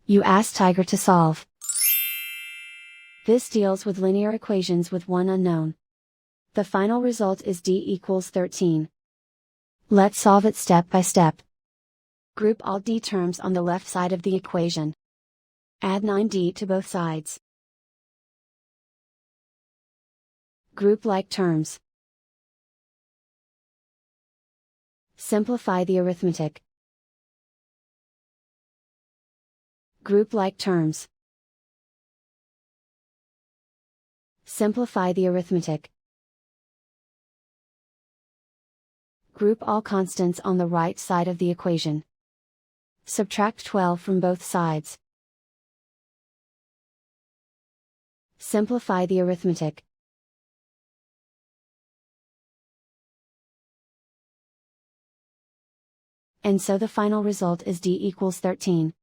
You ask Tiger to solve. This deals with linear equations with one unknown. The final result is d equals 13. Let's solve it step by step. Group all d terms on the left side of the equation. Add 9d to both sides. Group like terms. Simplify the arithmetic. Group like terms. Simplify the arithmetic. Group all constants on the right side of the equation. Subtract 12 from both sides. Simplify the arithmetic. And so the final result is d equals 13.